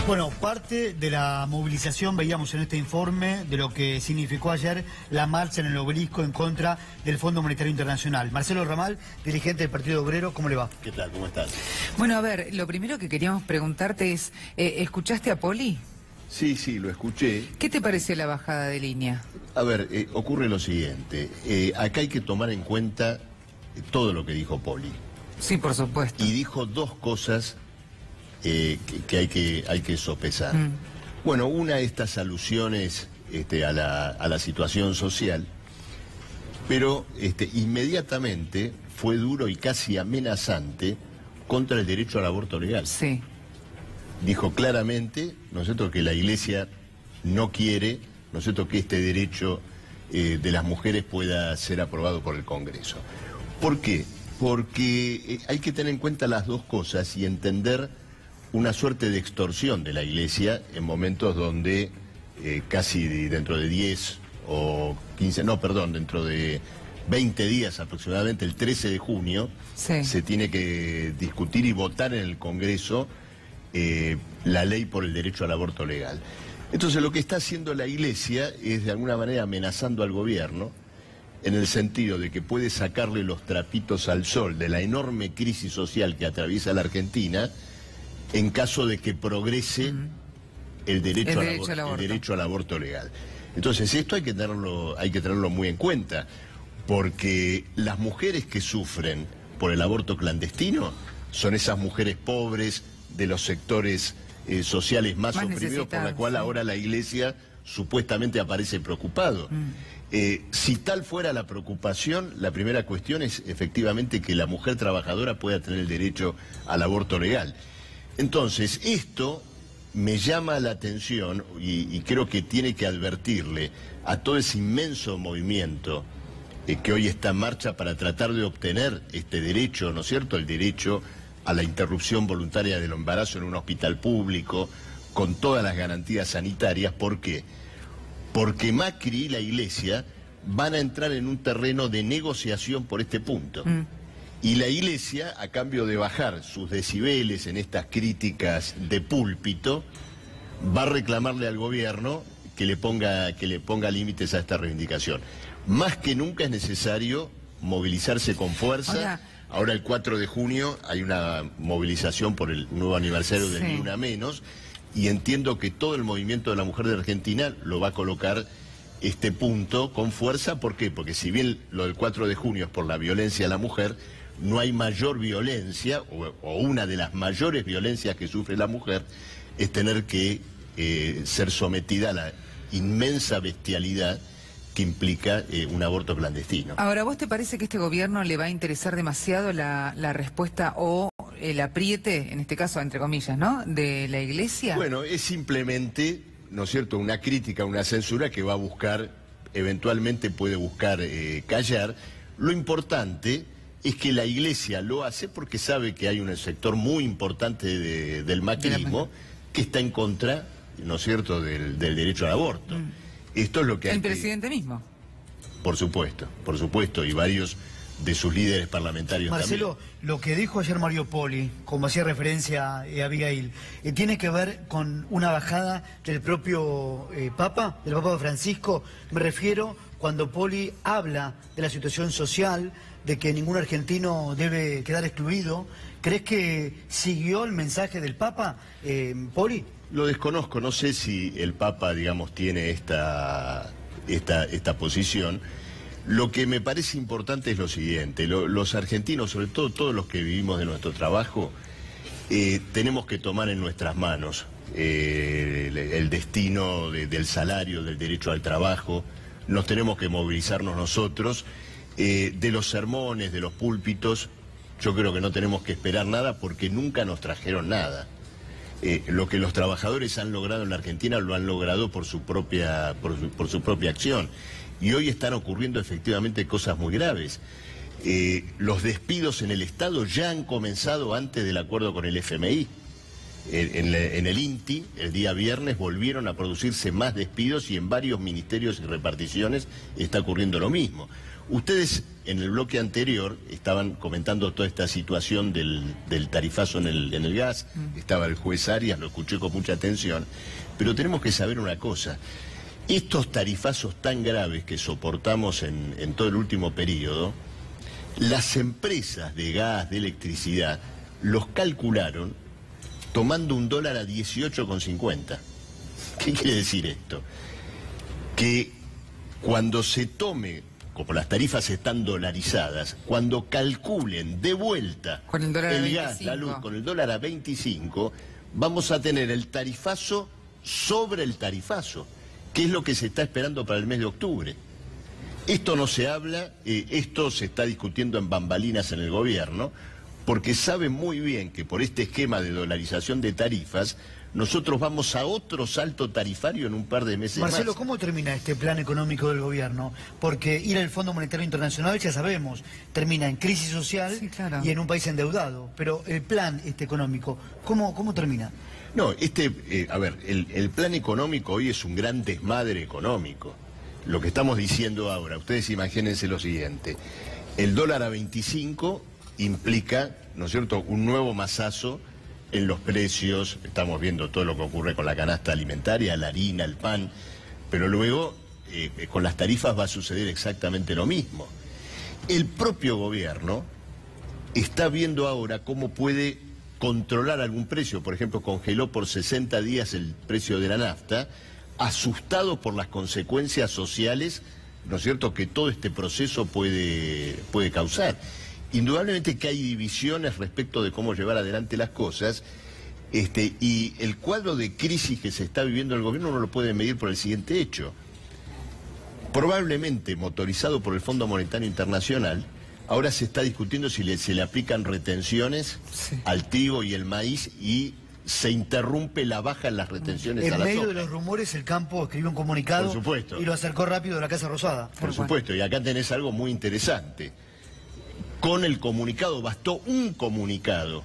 Bueno, parte de la movilización veíamos en este informe de lo que significó ayer la marcha en el Obelisco en contra del Fondo Monetario Internacional. Marcelo Ramal, dirigente del Partido Obrero, ¿cómo le va? ¿Qué tal? ¿Cómo estás? Bueno, a ver, lo primero que queríamos preguntarte es, ¿escuchaste a Poli? Sí, lo escuché. ¿Qué te pareció la bajada de línea? A ver, ocurre lo siguiente. Acá hay que tomar en cuenta todo lo que dijo Poli. Sí, por supuesto. Y dijo dos cosas que hay que sopesar. Bueno, una, estas alusiones a la situación social, pero inmediatamente fue duro y casi amenazante contra el derecho al aborto legal. Sí. Dijo claramente, ¿no es cierto?, que la Iglesia no quiere, ¿no es cierto?, que este derecho de las mujeres pueda ser aprobado por el Congreso. ¿Por qué? Porque hay que tener en cuenta las dos cosas y entender una suerte de extorsión de la Iglesia en momentos donde casi dentro de 10 o 15, no, perdón, dentro de 20 días aproximadamente, el 13 de junio, sí, se tiene que discutir y votar en el Congreso la ley por el derecho al aborto legal. Entonces lo que está haciendo la Iglesia es de alguna manera amenazando al gobierno en el sentido de que puede sacarle los trapitos al sol de la enorme crisis social que atraviesa la Argentina en caso de que progrese el derecho al aborto legal. Entonces esto hay que tenerlo muy en cuenta, porque las mujeres que sufren por el aborto clandestino son esas mujeres pobres de los sectores sociales más oprimidos, por la cual ahora la Iglesia supuestamente aparece preocupado. Si tal fuera la preocupación, la primera cuestión es efectivamente que la mujer trabajadora pueda tener el derecho al aborto legal. Entonces, esto me llama la atención y creo que tiene que advertirle a todo ese inmenso movimiento que hoy está en marcha para tratar de obtener este derecho, ¿no es cierto?, el derecho a la interrupción voluntaria del embarazo en un hospital público, con todas las garantías sanitarias. ¿Por qué? Porque Macri y la Iglesia van a entrar en un terreno de negociación por este punto. Y la Iglesia, a cambio de bajar sus decibeles en estas críticas de púlpito, va a reclamarle al gobierno que le ponga límites a esta reivindicación. Más que nunca es necesario movilizarse con fuerza. Ahora el 4 de junio hay una movilización por el nuevo aniversario del Ni Una Menos, y entiendo que todo el movimiento de la mujer de Argentina lo va a colocar este punto con fuerza. ¿Por qué? Porque si bien lo del 4 de junio es por la violencia a la mujer, no hay mayor violencia, o una de las mayores violencias que sufre la mujer, es tener que ser sometida a la inmensa bestialidad que implica un aborto clandestino. Ahora, ¿vos te parece que a este gobierno le va a interesar demasiado la respuesta o el apriete, en este caso, entre comillas, ¿no?, de la Iglesia? Bueno, es simplemente, ¿no es cierto?, una crítica, una censura que va a buscar, eventualmente puede buscar callar. Lo importante es que la Iglesia lo hace porque sabe que hay un sector muy importante del macrismo que está en contra, ¿no es cierto?, del derecho al aborto. Esto es lo que hay. El presidente mismo. Por supuesto, y varios de sus líderes parlamentarios Marcelo, también. lo que dijo ayer Mario Poli, como hacía referencia a Abigail, tiene que ver con una bajada del propio Papa, del Papa Francisco. Me refiero cuando Poli habla de la situación social, de que ningún argentino debe quedar excluido. ¿Crees que siguió el mensaje del Papa, Poli? Lo desconozco, no sé si el Papa, digamos, tiene esta posición. Lo que me parece importante es lo siguiente: los argentinos, sobre todo todos los que vivimos de nuestro trabajo, tenemos que tomar en nuestras manos el destino del salario, del derecho al trabajo. Nos tenemos que movilizarnos nosotros. De los sermones, de los púlpitos, yo creo que no tenemos que esperar nada, porque nunca nos trajeron nada. Lo que los trabajadores han logrado en la Argentina lo han logrado por su propia acción. Y hoy están ocurriendo efectivamente cosas muy graves. Los despidos en el Estado ya han comenzado antes del acuerdo con el FMI. En el INTI, el día viernes, volvieron a producirse más despidos y en varios ministerios y reparticiones está ocurriendo lo mismo. Ustedes en el bloque anterior estaban comentando toda esta situación del tarifazo en el gas, estaba el juez Arias, lo escuché con mucha atención, pero tenemos que saber una cosa, estos tarifazos tan graves que soportamos en todo el último periodo, las empresas de gas, de electricidad, los calcularon tomando un dólar a 18,50. ¿Qué quiere decir esto? Que cuando se tome, como las tarifas están dolarizadas, cuando calculen de vuelta con el dólar el a gas, 25. la luz, con el dólar a 25, vamos a tener el tarifazo sobre el tarifazo, que es lo que se está esperando para el mes de octubre. Esto no se habla, esto se está discutiendo en bambalinas en el gobierno, porque saben muy bien que por este esquema de dolarización de tarifas, nosotros vamos a otro salto tarifario en un par de meses Marcelo, más. ¿cómo termina este plan económico del gobierno? Porque ir al Fondo Monetario Internacional, ya sabemos, termina en crisis social, sí, claro, y en un país endeudado. Pero el plan económico, ¿cómo termina? No, a ver, el plan económico hoy es un gran desmadre económico. Lo que estamos diciendo ahora, ustedes imagínense lo siguiente, el dólar a 25 implica, ¿no es cierto?, un nuevo masazo en los precios. Estamos viendo todo lo que ocurre con la canasta alimentaria, la harina, el pan, pero luego con las tarifas va a suceder exactamente lo mismo. El propio gobierno está viendo ahora cómo puede controlar algún precio. Por ejemplo, congeló por 60 días el precio de la nafta, asustado por las consecuencias sociales, ¿no es cierto?, que todo este proceso puede causar. Indudablemente que hay divisiones respecto de cómo llevar adelante las cosas, y el cuadro de crisis que se está viviendo el gobierno no lo puede medir por el siguiente hecho. Probablemente, motorizado por el Fondo Monetario Internacional, ahora se está discutiendo si se le aplican retenciones al trigo y el maíz y se interrumpe la baja en las retenciones a la soja. En medio de los rumores, el campo escribió un comunicado, por supuesto, y lo acercó rápido de la Casa Rosada. Por supuesto, y acá tenés algo muy interesante. Con el comunicado, bastó un comunicado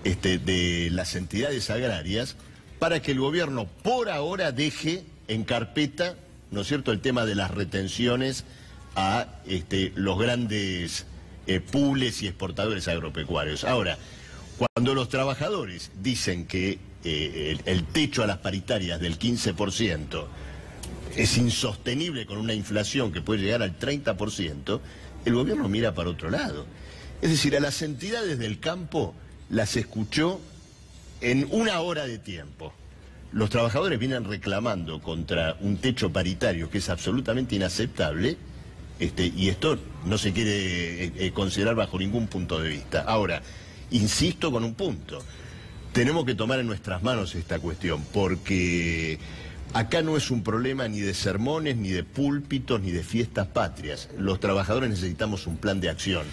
de las entidades agrarias para que el gobierno por ahora deje en carpeta, ¿no es cierto?, el tema de las retenciones a los grandes pools y exportadores agropecuarios. Ahora, cuando los trabajadores dicen que el techo a las paritarias del 15% es insostenible con una inflación que puede llegar al 30%, el gobierno mira para otro lado. Es decir, a las entidades del campo las escuchó en una hora de tiempo. Los trabajadores vienen reclamando contra un techo paritario que es absolutamente inaceptable, y esto no se quiere considerar bajo ningún punto de vista. Ahora, insisto con un punto, tenemos que tomar en nuestras manos esta cuestión, porque acá no es un problema ni de sermones, ni de púlpitos, ni de fiestas patrias. Los trabajadores necesitamos un plan de acción.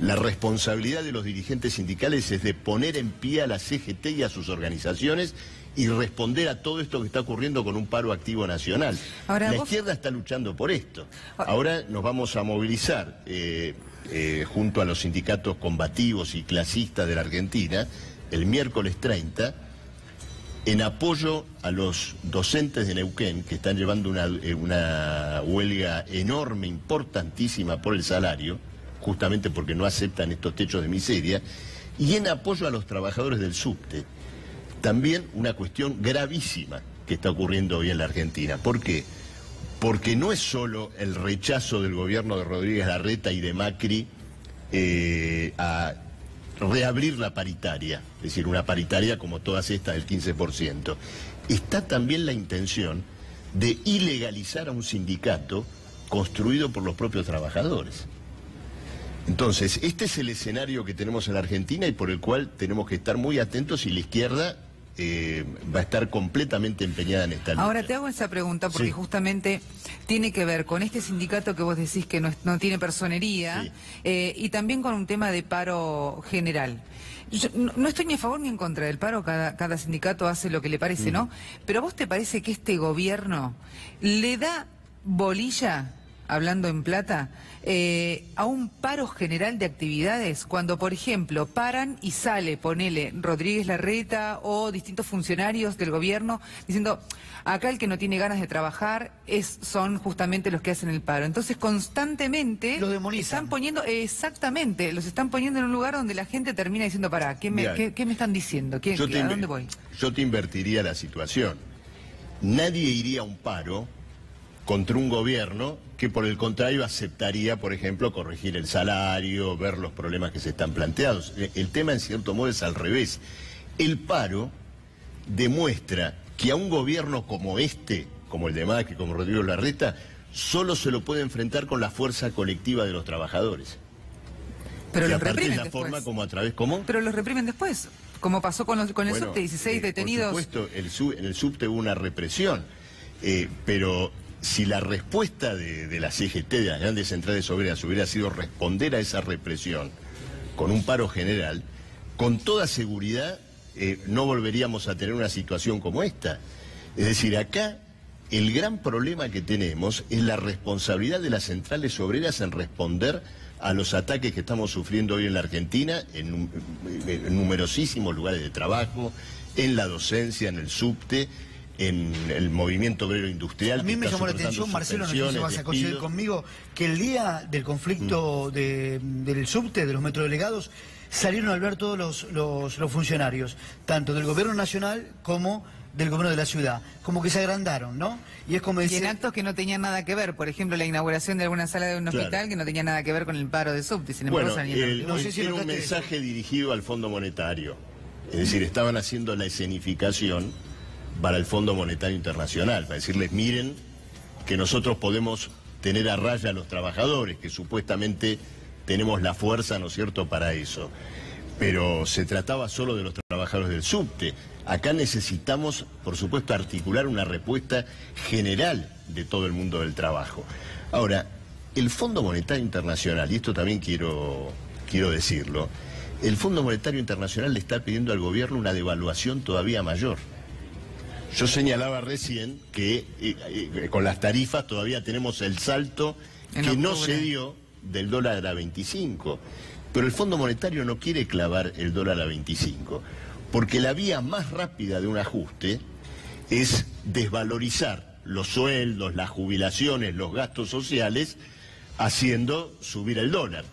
La responsabilidad de los dirigentes sindicales es de poner en pie a la CGT y a sus organizaciones y responder a todo esto que está ocurriendo con un paro activo nacional. Ahora, la izquierda está luchando por esto. Ahora nos vamos a movilizar junto a los sindicatos combativos y clasistas de la Argentina el miércoles 30 en apoyo a los docentes de Neuquén, que están llevando una huelga enorme, importantísima por el salario, justamente porque no aceptan estos techos de miseria, y en apoyo a los trabajadores del subte. También una cuestión gravísima que está ocurriendo hoy en la Argentina. ¿Por qué? Porque no es solo el rechazo del gobierno de Rodríguez Larreta y de Macri a reabrir la paritaria, es decir, una paritaria como todas estas del 15%. Está también la intención de ilegalizar a un sindicato construido por los propios trabajadores. Entonces, este es el escenario que tenemos en la Argentina y por el cual tenemos que estar muy atentos, y la izquierda va a estar completamente empeñada en esta lucha. Ahora te hago esa pregunta porque justamente tiene que ver con este sindicato que vos decís que no tiene personería, y también con un tema de paro general. Yo no estoy ni a favor ni en contra del paro, cada sindicato hace lo que le parece, ¿no? Pero ¿a vos te parece que este gobierno le da bolilla hablando en plata, a un paro general de actividades, cuando, por ejemplo, paran y sale, ponele, Rodríguez Larreta o distintos funcionarios del gobierno diciendo, acá el que no tiene ganas de trabajar son justamente los que hacen el paro. Entonces, constantemente los demonizan. Están poniendo, exactamente, los están poniendo en un lugar donde la gente termina diciendo, pará, ¿qué me están diciendo? ¿A dónde voy? Yo te invertiría la situación. Nadie iría a un paro contra un gobierno que por el contrario aceptaría, por ejemplo, corregir el salario, ver los problemas que se están planteados. El tema en cierto modo es al revés. El paro demuestra que a un gobierno como este, como el de Macri, como Rodrigo Larreta, solo se lo puede enfrentar con la fuerza colectiva de los trabajadores. Pero los aparte reprimen es la después. forma como a través... ¿Cómo? Pero los reprimen después, como pasó con el subte, 16 detenidos. Por supuesto, en el subte hubo una represión, pero si la respuesta de la CGT, de las grandes centrales obreras, hubiera sido responder a esa represión con un paro general, con toda seguridad no volveríamos a tener una situación como esta. Es decir, acá el gran problema que tenemos es la responsabilidad de las centrales obreras en responder a los ataques que estamos sufriendo hoy en la Argentina, en numerosísimos lugares de trabajo, en la docencia, en el subte, en el movimiento obrero industrial. A mí me llamó la atención, Marcelo, no sé si vas a coincidir conmigo, que el día del conflicto del subte, de los metrodelegados, salieron a hablar todos los funcionarios, tanto del gobierno nacional como del gobierno de la ciudad, como que se agrandaron, ¿no? Y es como decir... Y en actos que no tenían nada que ver, por ejemplo, la inauguración de alguna sala de un hospital que no tenía nada que ver con el paro de subte, sin embargo salieron... No sé si era un mensaje dirigido al Fondo Monetario, es decir, estaban haciendo la escenificación para el Fondo Monetario Internacional, para decirles, miren, que nosotros podemos tener a raya a los trabajadores, que supuestamente tenemos la fuerza, ¿no es cierto?, para eso. Pero se trataba solo de los trabajadores del subte. Acá necesitamos, por supuesto, articular una respuesta general de todo el mundo del trabajo. Ahora, el Fondo Monetario Internacional, y esto también quiero decirlo, el Fondo Monetario Internacional le está pidiendo al gobierno una devaluación todavía mayor. Yo señalaba recién que con las tarifas todavía tenemos el salto que no se dio del dólar a 25. Pero el Fondo Monetario no quiere clavar el dólar a 25, porque la vía más rápida de un ajuste es desvalorizar los sueldos, las jubilaciones, los gastos sociales, haciendo subir el dólar.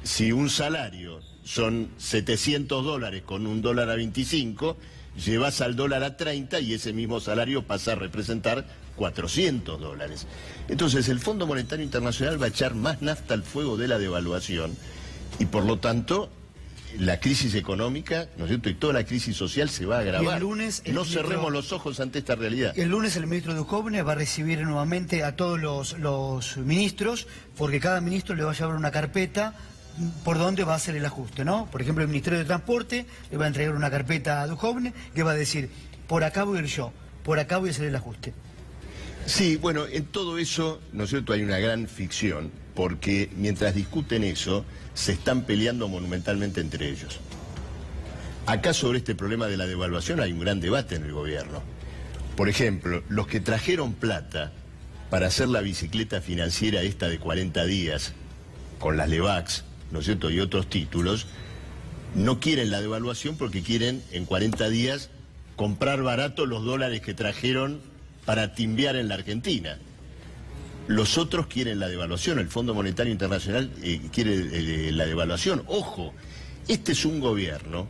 Si un salario son $700 con un dólar a 25, llevas al dólar a 30 y ese mismo salario pasa a representar $400. Entonces el Fondo Monetario Internacional va a echar más nafta al fuego de la devaluación y por lo tanto la crisis económica, ¿no es cierto?, y toda la crisis social se va a agravar. No cerremos los ojos ante esta realidad. El lunes el ministro Duhovne va a recibir nuevamente a todos los ministros, porque cada ministro le va a llevar una carpeta por dónde va a hacer el ajuste, ¿no? Por ejemplo, el Ministerio de Transporte le va a entregar una carpeta a Duhovne que va a decir, por acá voy a ir yo, por acá voy a hacer el ajuste. Sí, bueno, en todo eso, ¿no es cierto?, hay una gran ficción, porque mientras discuten eso, se están peleando monumentalmente entre ellos. Acá sobre este problema de la devaluación hay un gran debate en el gobierno. Por ejemplo, los que trajeron plata para hacer la bicicleta financiera esta de 40 días, con las LEVAX, ¿no es cierto?, y otros títulos, no quieren la devaluación porque quieren en 40 días comprar barato los dólares que trajeron para timbiar en la Argentina. Los otros quieren la devaluación, el Fondo Monetario Internacional quiere la devaluación. Ojo, este es un gobierno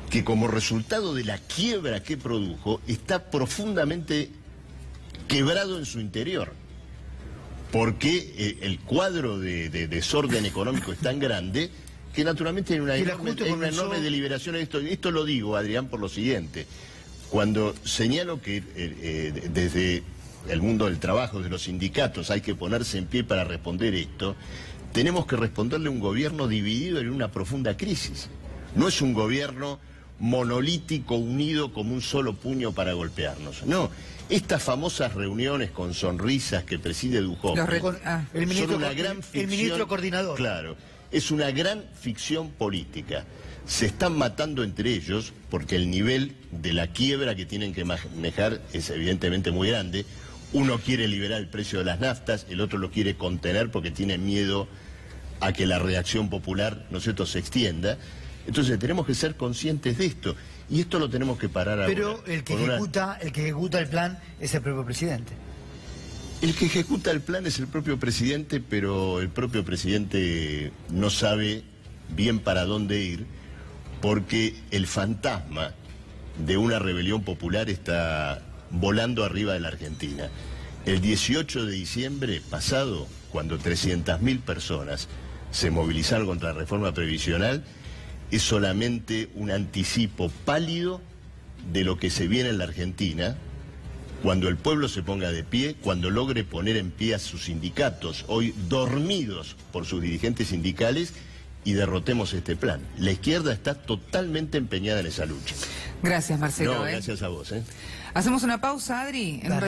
que como resultado de la quiebra que produjo está profundamente quebrado en su interior. Porque el cuadro de desorden económico es tan grande que naturalmente hay una enorme deliberación. Esto lo digo, Adrián, por lo siguiente. Cuando señalo que desde el mundo del trabajo, de los sindicatos, hay que ponerse en pie para responder esto, tenemos que responderle a un gobierno dividido en una profunda crisis. No es un gobierno monolítico, unido como un solo puño para golpearnos. No, estas famosas reuniones con sonrisas que preside Duhovne son una gran ficción. El ministro coordinador. Claro, es una gran ficción política. Se están matando entre ellos porque el nivel de la quiebra que tienen que manejar es evidentemente muy grande. Uno quiere liberar el precio de las naftas, el otro lo quiere contener porque tiene miedo a que la reacción popular, ¿no es cierto?, se extienda. Entonces tenemos que ser conscientes de esto, y esto lo tenemos que parar ahora. Pero el que ejecuta el plan es el propio presidente. El que ejecuta el plan es el propio presidente, pero el propio presidente no sabe bien para dónde ir, porque el fantasma de una rebelión popular está volando arriba de la Argentina. El 18 de diciembre pasado, cuando 300.000 personas se movilizaron contra la reforma previsional, es solamente un anticipo pálido de lo que se viene en la Argentina, cuando el pueblo se ponga de pie, cuando logre poner en pie a sus sindicatos, hoy dormidos por sus dirigentes sindicales, y derrotemos este plan. La izquierda está totalmente empeñada en esa lucha. Gracias, Marcelo. No, gracias a vos. Hacemos una pausa, Adri.